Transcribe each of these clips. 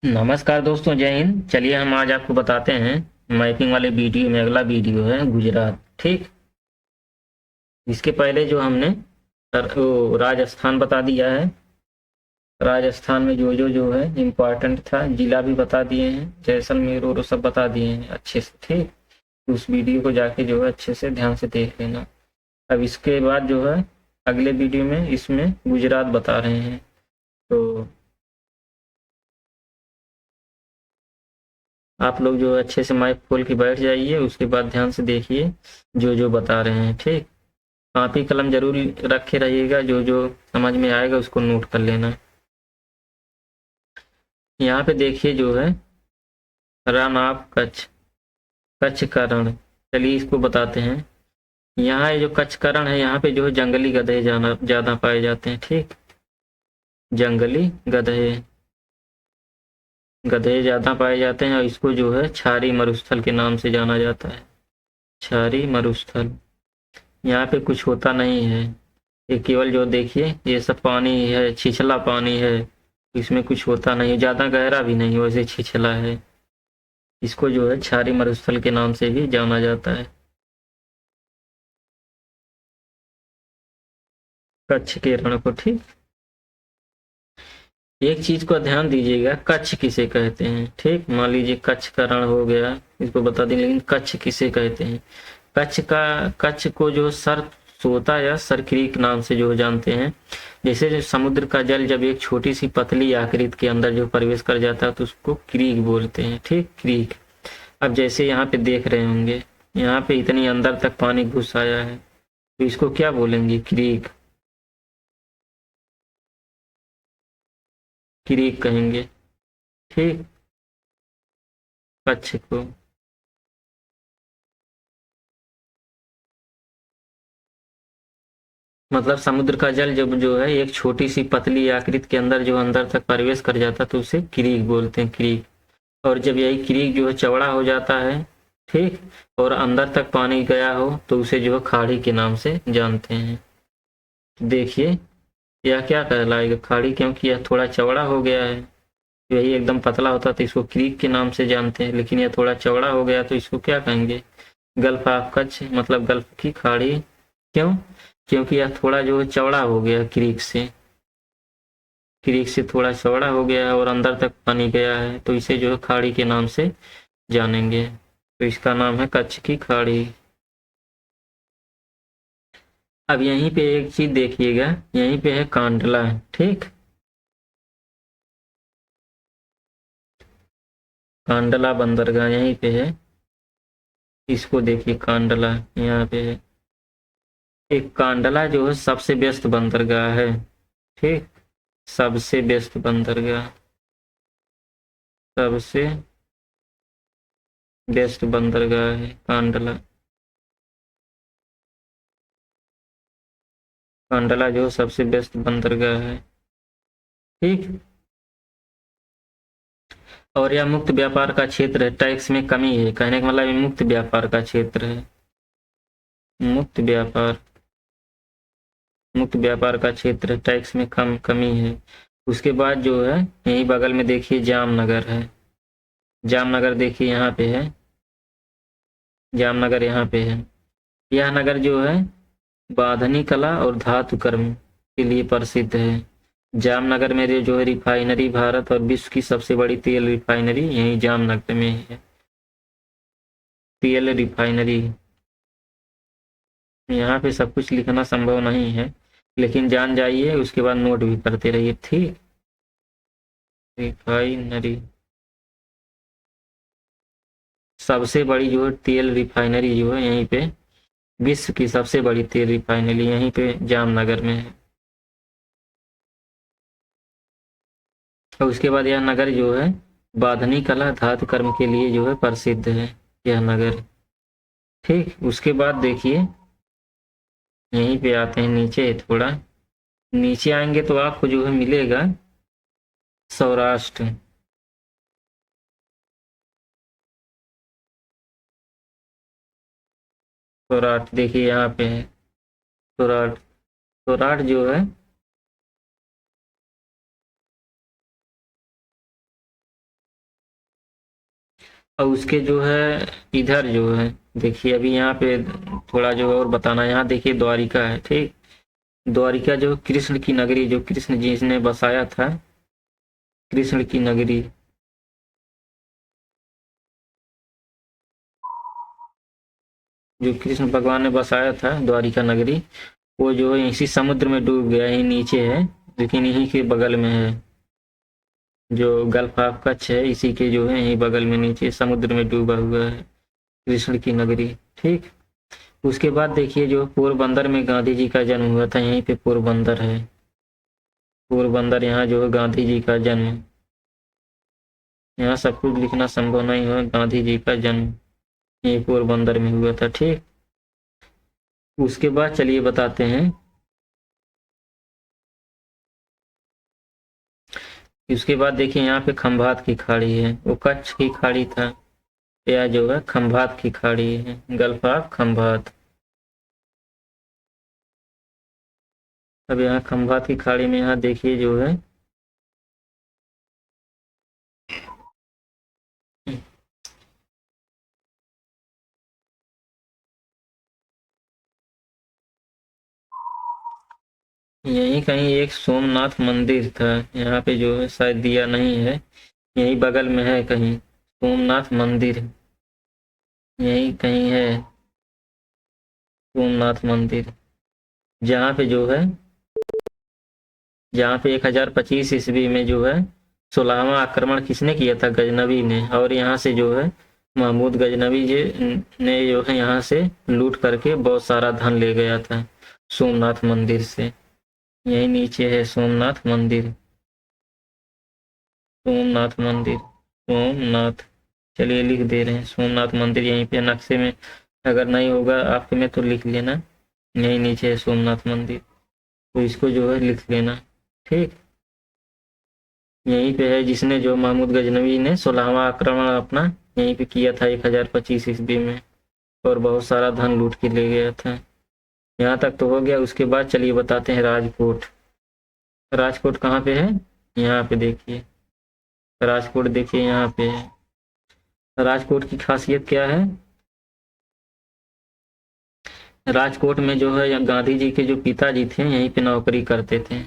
नमस्कार दोस्तों, जय हिंद। चलिए हम आज आपको बताते हैं मैपिंग वाले वीडियो में। अगला वीडियो है गुजरात। ठीक, इसके पहले जो हमने राजस्थान बता दिया है। राजस्थान में जो है इम्पोर्टेंट था, जिला भी बता दिए हैं, जैसलमेर और सब बता दिए हैं अच्छे से। ठीक, उस वीडियो को जाके जो है अच्छे से ध्यान से देख लेना। अब इसके बाद जो है अगले वीडियो में इसमें गुजरात बता रहे हैं। तो आप लोग जो है अच्छे से माइक खोल के बैठ जाइए, उसके बाद ध्यान से देखिए जो जो बता रहे हैं। ठीक, कॉपी कलम जरूर रखे रहिएगा, जो जो समझ में आएगा उसको नोट कर लेना। यहाँ पे देखिए जो है रण ऑफ कच्छ, कच्छ का रण। चलिए इसको बताते हैं। यहाँ ये जो कच्छ का रण है, यहाँ पे जो है जंगली गधे ज्यादा पाए जाते हैं। ठीक, जंगली गधे गधे ज्यादा पाए जाते हैं और इसको जो है क्षारी मरुस्थल के नाम से जाना जाता है। क्षारी मरुस्थल। यहाँ पे कुछ होता नहीं है, ये केवल जो देखिए ये सब पानी है, छिछला पानी है। इसमें कुछ होता नहीं, ज्यादा गहरा भी नहीं, वैसे छिछला है। इसको जो है क्षारी मरुस्थल के नाम से भी जाना जाता है। कच्छ के रण को। ठीक, एक चीज को ध्यान दीजिएगा, कच्छ किसे कहते हैं। ठीक, मान लीजिए कच्छ का रण हो गया, इसको बता दें, लेकिन कच्छ किसे कहते हैं। कच्छ को जो सर सोता या सरक्रीक नाम से जो जानते हैं। जैसे जो समुद्र का जल जब एक छोटी सी पतली आकृति के अंदर जो प्रवेश कर जाता है तो उसको क्रीक बोलते हैं। ठीक, क्रीक। अब जैसे यहाँ पे देख रहे होंगे, यहाँ पे इतनी अंदर तक पानी घुस आया है, तो इसको क्या बोलेंगे? क्रीक। क्रीक कहेंगे। ठीक, कच्छ को। मतलब समुद्र का जल जब जो है एक छोटी सी पतली आकृति के अंदर जो अंदर तक प्रवेश कर जाता है तो उसे क्रीक बोलते हैं, क्रीक। और जब यही क्रीक जो है चौड़ा हो जाता है, ठीक, और अंदर तक पानी गया हो तो उसे जो है खाड़ी के नाम से जानते हैं। देखिए यह क्या कहलाएगा? खाड़ी, क्योंकि यह थोड़ा चौड़ा हो गया है। यही एकदम पतला होता तो इसको क्रीक के नाम से जानते हैं, लेकिन यह थोड़ा चौड़ा हो गया तो इसको क्या कहेंगे? गल्फ ऑफ कच्छ, मतलब गल्फ की खाड़ी। क्यों? क्योंकि यह थोड़ा जो है चौड़ा हो गया, क्रीक से थोड़ा चौड़ा हो गया है और अंदर तक पानी गया है, तो इसे जो है खाड़ी के नाम से जानेंगे। तो इसका नाम है कच्छ की खाड़ी। अब यहीं पे एक चीज देखिएगा, यहीं पे है कांडला। ठीक, कांडला बंदरगाह यहीं पे है। इसको देखिए, कांडला यहाँ पे है। एक कांडला जो है सबसे व्यस्त बंदरगाह है। ठीक, सबसे व्यस्त बंदरगाह, सबसे व्यस्त बंदरगाह है कांडला। कांडला जो सबसे व्यस्त बंदरगाह है। ठीक, और यह मुक्त व्यापार का क्षेत्र है, टैक्स में कमी है। कहने का मतलब ये मुक्त व्यापार का क्षेत्र है। मुक्त व्यापार, मुक्त व्यापार का क्षेत्र है, टैक्स में कमी है। उसके बाद जो है यही बगल में देखिए जामनगर है। जामनगर देखिए यहाँ पे है, जामनगर यहाँ पे है। यह नगर जो है बांधनी कला और धातु कर्म के लिए प्रसिद्ध है। जामनगर में जो है रिफाइनरी, भारत और विश्व की सबसे बड़ी तेल रिफाइनरी यही जामनगर में है। तेल रिफाइनरी। यहाँ पे सब कुछ लिखना संभव नहीं है, लेकिन जान जाइए, उसके बाद नोट भी करते रहिए। ठीक, रिफाइनरी, सबसे बड़ी जो है तेल रिफाइनरी जो है यहीं पे, विश्व की सबसे बड़ी तेल रिफाइनरी यहीं पे जामनगर में है। और उसके बाद यह नगर जो है बाधनी कला धातु कर्म के लिए जो है प्रसिद्ध है, यह नगर। ठीक, उसके बाद देखिए यहीं पे आते हैं नीचे, थोड़ा नीचे आएंगे तो आपको जो है मिलेगा सौराष्ट्र। सौराष्ट्र देखिए यहाँ पे है। सौराष्ट्र, सौराष्ट्र जो है और उसके जो है इधर जो है देखिए, अभी यहाँ पे थोड़ा जो और बताना है, यहाँ देखिए द्वारिका है, ठीक। द्वारिका जो कृष्ण की नगरी, जो कृष्ण जी ने बसाया था, कृष्ण की नगरी, जो कृष्ण भगवान ने बसाया था द्वारिका नगरी, वो जो है इसी समुद्र में डूब गया, यही नीचे है, लेकिन यहीं के बगल में है। जो गल्फ ऑफ कच्छ है इसी के जो है यहीं बगल में नीचे समुद्र में डूबा हुआ है कृष्ण की नगरी, ठीक। उसके बाद देखिए जो पोरबंदर में गांधी जी का जन्म हुआ था, यहीं पे पोरबंदर है, पोरबंदर, यहाँ जो है गांधी जी का जन्म, यहाँ सब कुछ लिखना संभव नहीं हुआ, गांधी जी का जन्म यही पोरबंदर में हुआ था, ठीक। उसके बाद चलिए बताते हैं, उसके बाद देखिए यहाँ पे खंभात की खाड़ी है, वो कच्छ की खाड़ी था, यह जो है खंभात की खाड़ी है, गल्फ ऑफ खंभात। अब यहाँ खंभात की खाड़ी में यहाँ देखिए जो है, यहीं कहीं एक सोमनाथ मंदिर था, यहाँ पे जो है शायद दिया नहीं है, यहीं बगल में है कहीं सोमनाथ मंदिर, यहीं कहीं है सोमनाथ मंदिर, जहाँ पे जो है, जहाँ पे 1025 ईस्वी में जो है 16वां आक्रमण किसने किया था, गजनबी ने, और यहाँ से जो है महमूद गजनबी जी ने जो है यहाँ से लूट करके बहुत सारा धन ले गया था सोमनाथ मंदिर से, यही नीचे है सोमनाथ मंदिर, सोमनाथ मंदिर, सोमनाथ, चलिए लिख दे रहे हैं सोमनाथ मंदिर, यहीं पे नक्शे में अगर नहीं होगा आपके में तो लिख लेना, यहीं नीचे है सोमनाथ मंदिर, तो इसको जो है लिख लेना, ठीक। यहीं पे है जिसने जो महमूद गजनवी ने 16वां आक्रमण अपना यहीं पे किया था 1025 ईस्वी में, और बहुत सारा धन लूट के ले गया था। यहाँ तक तो हो गया। उसके बाद चलिए बताते हैं राजकोट। राजकोट कहाँ पे है, यहाँ पे देखिए, राजकोट देखिए यहाँ पे है। राजकोट की खासियत क्या है, राजकोट में जो है गांधी जी के जो पिताजी थे यहीं पे नौकरी करते थे,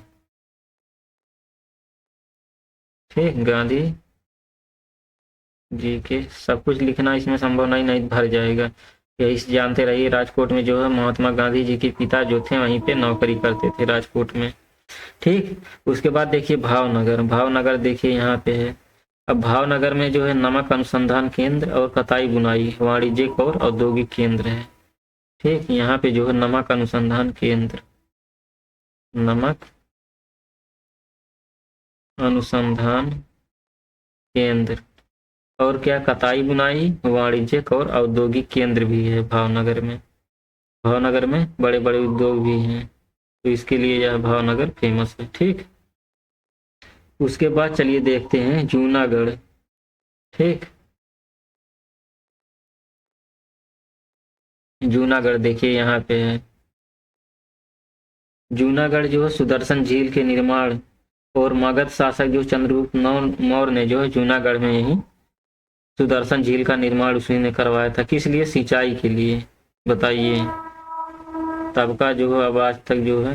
ठीक। गांधी जी के, सब कुछ लिखना इसमें संभव नहीं, नहीं भर जाएगा, यही जानते रहिए। राजकोट में जो है महात्मा गांधी जी के पिता जो थे वहीं पे नौकरी करते थे राजकोट में, ठीक। उसके बाद देखिए भावनगर, भावनगर देखिए यहाँ पे है। अब भावनगर में जो है नमक अनुसंधान केंद्र और कताई बुनाई वाणिज्यिक और औद्योगिक केंद्र है, ठीक। यहाँ पे जो है नमक अनुसंधान केंद्र, नमक अनुसंधान केंद्र, और क्या, कताई बुनाई वाणिज्यिक और औद्योगिक केंद्र भी है भावनगर में। भावनगर में बड़े बड़े उद्योग भी हैं, तो इसके लिए यह भावनगर फेमस है, ठीक। उसके बाद चलिए देखते हैं जूनागढ़, ठीक। जूनागढ़ देखिए यहाँ पे है। जूनागढ़ जो है सुदर्शन झील के निर्माण और मगध शासक जो चंद्रगुप्त मौर्य ने जो है जूनागढ़ में यही सुदर्शन झील का निर्माण उसी ने करवाया था, किस लिए, सिंचाई के लिए, बताइए। तब का जो है अब आज तक जो है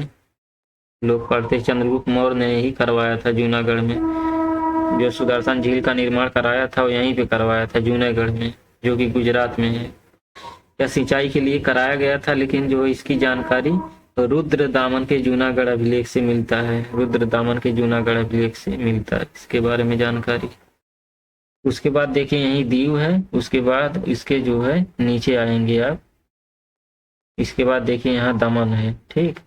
लोग पढ़ते, चंद्रगुप्त मौर्य ने ही करवाया था जूनागढ़ में, जो सुदर्शन झील का निर्माण कराया था वो यहीं पे करवाया था जूनागढ़ में, जो कि गुजरात में है। या सिंचाई के लिए कराया गया था, लेकिन जो इसकी जानकारी रुद्र दामन के जूनागढ़ अभिलेख से मिलता है, रुद्र दामन के जूनागढ़ अभिलेख से मिलता है इसके बारे में जानकारी। उसके बाद देखिए यही दीव है, उसके बाद इसके जो है नीचे आएंगे आप, इसके बाद देखिए यहाँ दमन है, ठीक।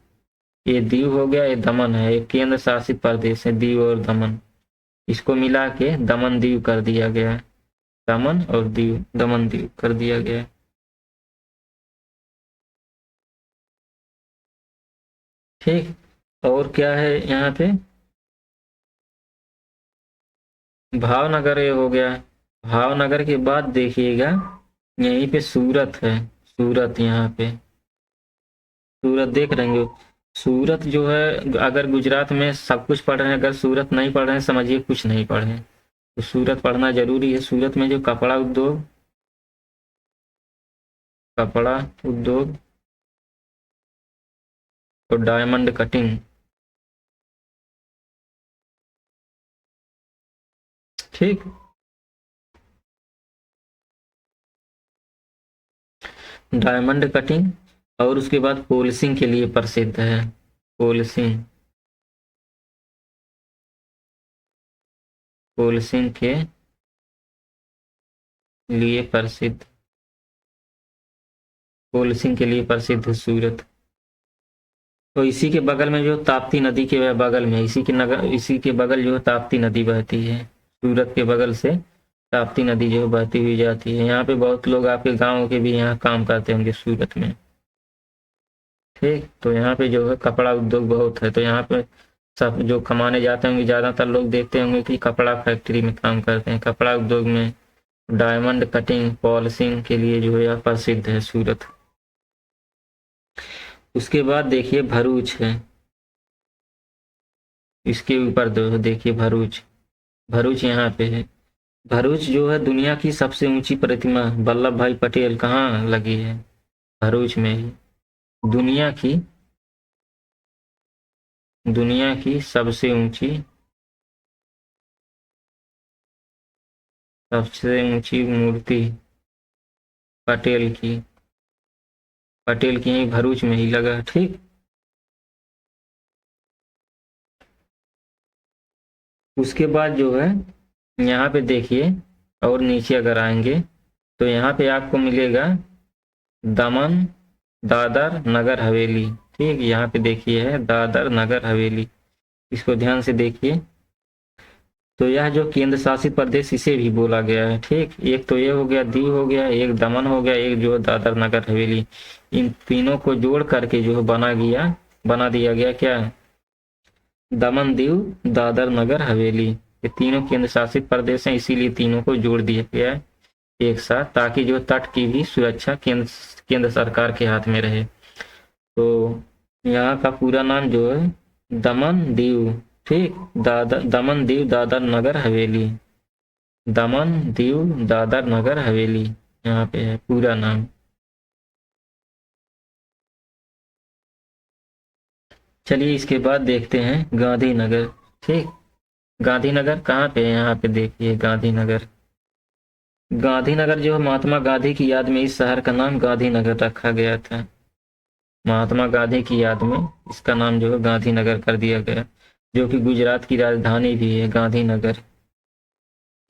ये दीव हो गया, ये दमन है, एक केंद्र शासित प्रदेश है दीव और दमन, इसको मिला के दमन दीव कर दिया गया है, दमन और दीव, दमन दीव कर दिया गया है, ठीक। और क्या है यहाँ पे, भावनगर ये हो गया। भावनगर के बाद देखिएगा यहीं पे सूरत है, सूरत, यहाँ पे सूरत देख रहे हैं। सूरत जो है, अगर गुजरात में सब कुछ पढ़ रहे हैं, अगर सूरत नहीं पढ़ रहे हैं समझिए कुछ नहीं पढ़े हैं। तो सूरत पढ़ना जरूरी है। सूरत में जो कपड़ा उद्योग और डायमंड कटिंग, ठीक। डायमंड कटिंग और उसके बाद पॉलिशिंग के लिए प्रसिद्ध है। पॉलिशिंग, पॉलिशिंग के लिए प्रसिद्ध, पॉलिशिंग के लिए प्रसिद्ध है सूरत। तो इसी के बगल में जो ताप्ती नदी के बगल में, इसी के बगल जो ताप्ती नदी बहती है। सूरत के बगल से ताप्ती नदी जो बहती हुई जाती है। यहाँ पे बहुत लोग आपके गांव के भी यहाँ काम करते होंगे सूरत में, ठीक। तो यहाँ पे जो है कपड़ा उद्योग बहुत है। तो यहाँ पे सब जो कमाने जाते होंगे ज्यादातर लोग देखते होंगे कि कपड़ा फैक्ट्री में काम करते हैं। कपड़ा उद्योग में डायमंड कटिंग पॉलिशिंग के लिए जो है यह प्रसिद्ध है सूरत। उसके बाद देखिए भरूच है, इसके ऊपर देखिए भरूच, भरूच यहाँ पे है। भरूच जो है दुनिया की सबसे ऊंची प्रतिमा वल्लभ भाई पटेल कहाँ लगी है? भरूच में ही। दुनिया की सबसे ऊंची मूर्ति पटेल की यही भरूच में ही लगा, ठीक। उसके बाद जो है यहाँ पे देखिए और नीचे अगर आएंगे तो यहाँ पे आपको मिलेगा दमन दादर नगर हवेली, ठीक। यहाँ पे देखिए है दादर नगर हवेली, इसको ध्यान से देखिए। तो यह जो केंद्र शासित प्रदेश इसे भी बोला गया है, ठीक। एक तो ये हो गया, दीव हो गया, एक दमन हो गया, एक जो दादर नगर हवेली। इन तीनों को जोड़ करके जो बना दिया गया क्या? दमन दीव दादर नगर हवेली। ये तीनों केंद्र शासित प्रदेश हैं, इसीलिए तीनों को जोड़ दिया गया है एक साथ, ताकि जो तट की भी सुरक्षा केंद्र सरकार के हाथ में रहे। तो यहाँ का पूरा नाम जो है दमन दीव, ठीक। दमन दीव दादर नगर हवेली, दमन दीव दादर नगर हवेली यहाँ पे है पूरा नाम। चलिए इसके बाद देखते हैं गांधीनगर, ठीक। गांधीनगर कहाँ पे है? यहाँ पे देखिए गांधीनगर। गांधीनगर जो है महात्मा गांधी की याद में इस शहर का नाम गांधीनगर रखा गया था। महात्मा गांधी की याद में इसका नाम जो है गांधीनगर कर दिया गया, जो कि गुजरात की राजधानी भी है गांधीनगर।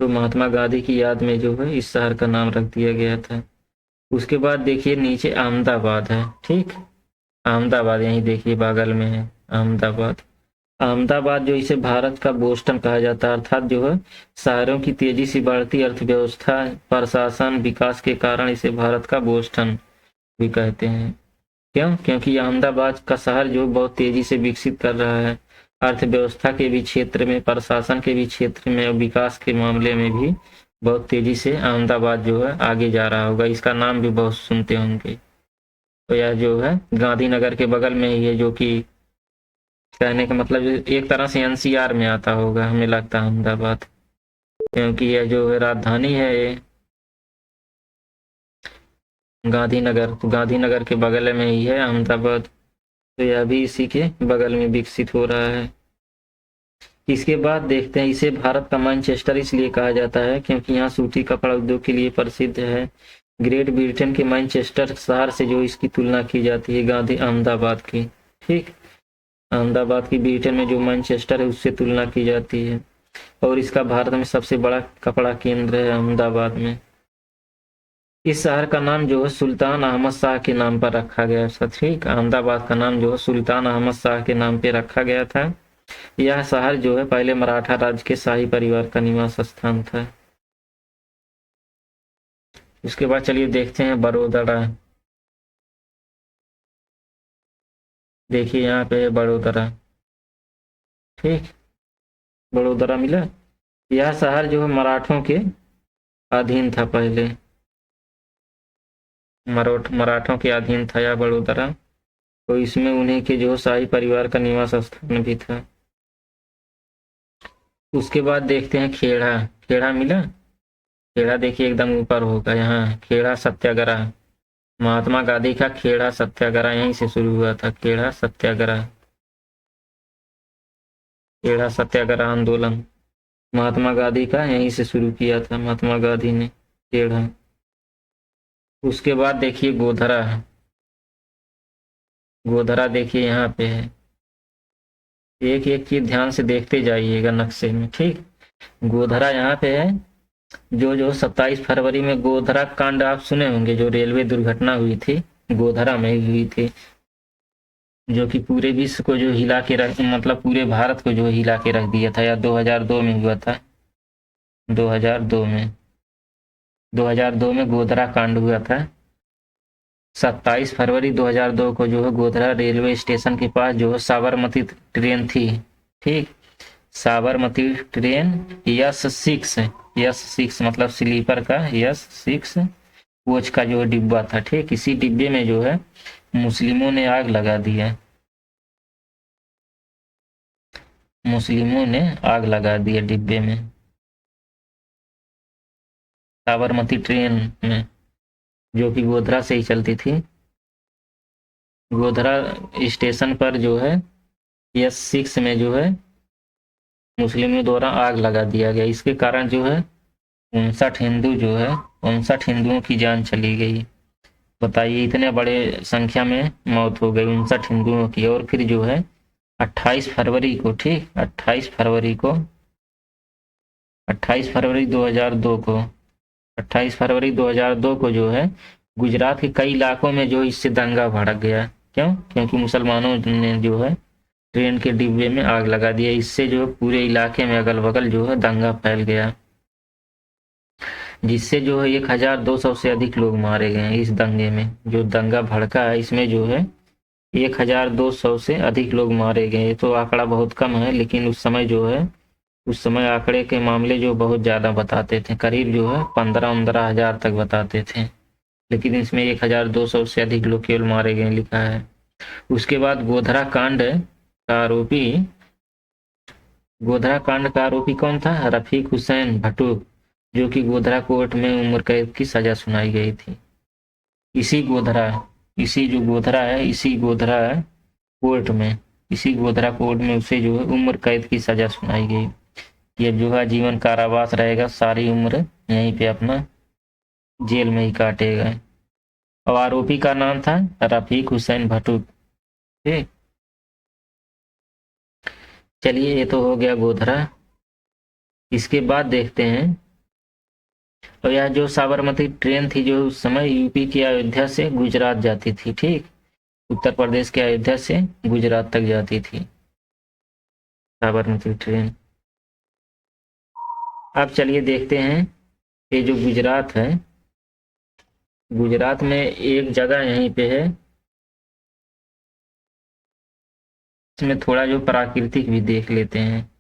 तो महात्मा गांधी की याद में जो है इस शहर का नाम रख दिया गया था। उसके बाद देखिए नीचे अहमदाबाद है, ठीक। अहमदाबाद यही देखिए बगल में है अहमदाबाद। अहमदाबाद जो इसे भारत का बोस्टन कहा जाता है, अर्थात जो है शहरों की तेजी से बढ़ती अर्थव्यवस्था प्रशासन विकास के कारण इसे भारत का बोस्टन भी कहते हैं। क्यों? क्योंकि अहमदाबाद का शहर जो बहुत तेजी से विकसित कर रहा है, अर्थव्यवस्था के भी क्षेत्र में, प्रशासन के भी क्षेत्र में और विकास के मामले में भी बहुत तेजी से अहमदाबाद जो है आगे जा रहा होगा। इसका नाम भी बहुत सुनते होंगे। तो यह जो है गांधीनगर के बगल में ही है, जो कि कहने का मतलब एक तरह से एनसीआर में आता होगा हमें लगता है अहमदाबाद, क्योंकि यह जो है राजधानी है ये गांधीनगर। तो गांधीनगर के बगल में ही है अहमदाबाद, तो यह भी इसी के बगल में विकसित हो रहा है। इसके बाद देखते हैं, इसे भारत का मैनचेस्टर इसलिए कहा जाता है क्योंकि यहाँ सूती कपड़ा उद्योग के लिए प्रसिद्ध है। ग्रेट ब्रिटेन के मैनचेस्टर शहर से जो इसकी तुलना की जाती है अहमदाबाद की, ठीक। अहमदाबाद की ब्रिटेन में जो मैनचेस्टर है उससे तुलना की जाती है, और इसका भारत में सबसे बड़ा कपड़ा केंद्र है अहमदाबाद में। इस शहर का नाम जो है सुल्तान अहमद शाह के नाम पर रखा गया था, ठीक। अहमदाबाद का नाम जो है सुल्तान अहमद शाह के नाम पे रखा गया था। यह शहर जो है पहले मराठा राज्य के शाही परिवार का निवास स्थान था। उसके बाद चलिए देखते हैं बड़ोदरा। देखिए यहाँ पे है बड़ोदरा, ठीक। बड़ोदरा मिला। यह शहर जो है मराठों के अधीन था पहले, मराठों के अधीन था यह बड़ोदरा। तो इसमें उन्हीं के जो शाही परिवार का निवास स्थान भी था। उसके बाद देखते हैं खेड़ा। खेड़ा मिला, खेड़ा देखिए एकदम ऊपर होगा यहाँ, खेड़ा सत्याग्रह। महात्मा गांधी का खेड़ा सत्याग्रह यहीं से शुरू हुआ था। खेड़ा सत्याग्रह, खेड़ा सत्याग्रह आंदोलन महात्मा गांधी का यहीं से शुरू किया था महात्मा गांधी ने, खेड़ा। उसके बाद देखिए गोधरा, गोधरा देखिए यहाँ पे है। एक एक चीज ध्यान से देखते जाइएगा नक्शे में, ठीक। गोधरा यहाँ पे है। जो 27 फरवरी में गोधरा कांड आप सुने होंगे, जो रेलवे दुर्घटना हुई थी गोधरा में ही हुई थी, जो कि पूरे विश्व को जो हिला के रख, मतलब पूरे भारत को जो हिला के रख दिया था। या 2002 में हुआ था, 2002 में, 2002 में गोधरा कांड हुआ था। 27 फरवरी 2002 को जो है गोधरा रेलवे स्टेशन के पास जो है साबरमती ट्रेन थी, ठीक। साबरमती ट्रेन यस 6 मतलब स्लीपर का यस 6 कोच का जो डिब्बा था, ठीक। इसी डिब्बे में जो है मुस्लिमों ने आग लगा दिया, मुस्लिमों ने आग लगा दिया डिब्बे में, साबरमती ट्रेन में, जो कि गोधरा से ही चलती थी। गोधरा स्टेशन पर जो है यस 6 में जो है मुस्लिमों द्वारा आग लगा दिया गया। इसके कारण जो है 59 हिंदुओं की जान चली गई। बताइए, इतने बड़े संख्या में मौत हो गई 59 हिंदुओं की। और फिर जो है 28 फरवरी को, ठीक, 28 फरवरी 2002 को, 28 फरवरी 2002 को जो है गुजरात के कई इलाकों में जो इससे दंगा भड़क गया। क्यों? क्योंकि मुसलमानों ने जो है ट्रेन के डिब्बे में आग लगा दिया। इससे जो पूरे इलाके में अगल बगल जो है दंगा फैल गया, जिससे जो है 1200 से अधिक लोग मारे गए। इस दंगे में जो दंगा भड़का है, इसमें जो है 1200 से अधिक लोग मारे गए। तो आंकड़ा बहुत कम है, लेकिन उस समय जो है, उस समय आंकड़े के मामले जो बहुत ज्यादा बताते थे, करीब जो है 15-15 हजार तक बताते थे, लेकिन इसमें 1200 से अधिक लोग केवल मारे गए लिखा है। उसके बाद गोधरा कांड का आरोपी कौन था? रफीक हुसैन भट्टू, जो कि गोधरा कोर्ट में उम्र कैद की सजा सुनाई गई थी। इसी जो गोधरा है, इसी गोधरा कोर्ट में उसे जो है उम्र कैद की सजा सुनाई गई। ये जो है जीवन कारावास रहेगा, सारी उम्र यहीं पे अपना जेल में ही काटेगा। और आरोपी का नाम था रफीक हुसैन भट्टू, ठीक। चलिए, ये तो हो गया गोधरा। इसके बाद देखते हैं, और यह जो साबरमती ट्रेन थी जो उस समय यूपी की अयोध्या से गुजरात जाती थी, ठीक। उत्तर प्रदेश के अयोध्या से गुजरात तक जाती थी साबरमती ट्रेन। अब चलिए देखते हैं, ये जो गुजरात है, गुजरात में एक जगह यहीं पे है, इसमें थोड़ा जो प्राकृतिक भी देख लेते हैं।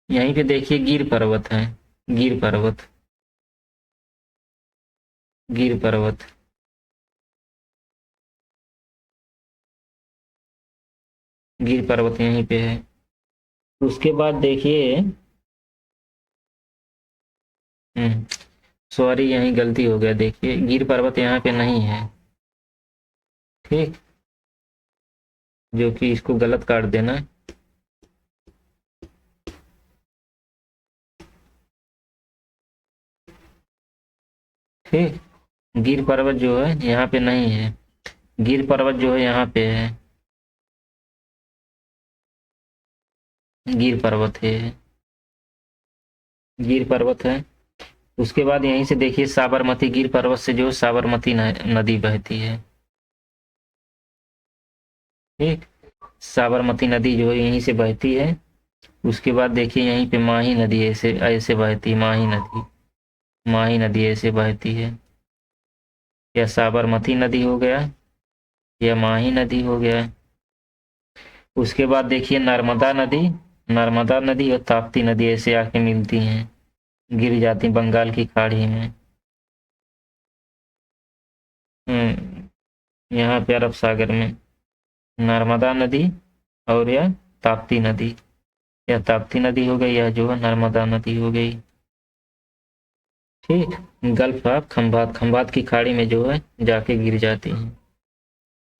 यहीं पे देखिए गिर पर्वत है, गिर पर्वत, गिर पर्वत, गिर पर्वत यहीं पे है। उसके बाद देखिए, सॉरी, यहीं गलती हो गया। देखिए गिर पर्वत यहाँ पे नहीं है, ठीक, जो कि इसको गलत काट देना। ठीक, गिर पर्वत जो है यहाँ पे नहीं है, गिर पर्वत जो है यहाँ पे है, गिर पर्वत है, गिर पर्वत है। उसके बाद यहीं से देखिए साबरमती, गिर पर्वत से जो साबरमती नदी बहती है, ठीक। साबरमती नदी जो है यहीं से बहती है। उसके बाद देखिए यहीं पे माही नदी ऐसे ऐसे बहती है, माही नदी ऐसे बहती है। या साबरमती नदी हो गया, या माही नदी हो गया। उसके बाद देखिए नर्मदा नदी और ताप्ती नदी ऐसे आके मिलती हैं, गिर जाती बंगाल की खाड़ी में। यहाँ पे अरब सागर में नर्मदा नदी और या ताप्ती नदी, या ताप्ती नदी हो गई, या जो है नर्मदा नदी हो गई। ठीक। गल्फ ऑफ खंभात, खंभात की खाड़ी में जो है जाके गिर जाती है।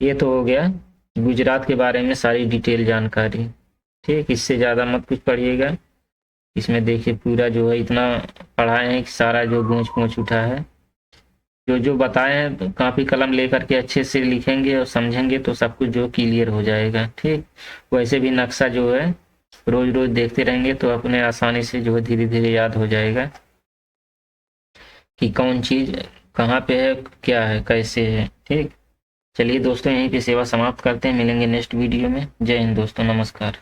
ये तो हो गया गुजरात के बारे में सारी डिटेल जानकारी। ठीक, इससे ज़्यादा मत कुछ पढ़िएगा। इसमें देखिए पूरा जो है इतना पढ़ाए हैं कि सारा जो गूंज पहुँच उठा है। जो जो बताए हैं तो कापी कलम लेकर के अच्छे से लिखेंगे और समझेंगे तो सब कुछ जो क्लियर हो जाएगा। ठीक, वैसे भी नक्शा जो है रोज रोज देखते रहेंगे तो अपने आसानी से जो है धीरे धीरे याद हो जाएगा कि कौन चीज कहाँ पे है, क्या है, कैसे है। ठीक, चलिए दोस्तों यहीं पे सेवा समाप्त करते हैं, मिलेंगे नेक्स्ट वीडियो में। जय हिंद दोस्तों, नमस्कार।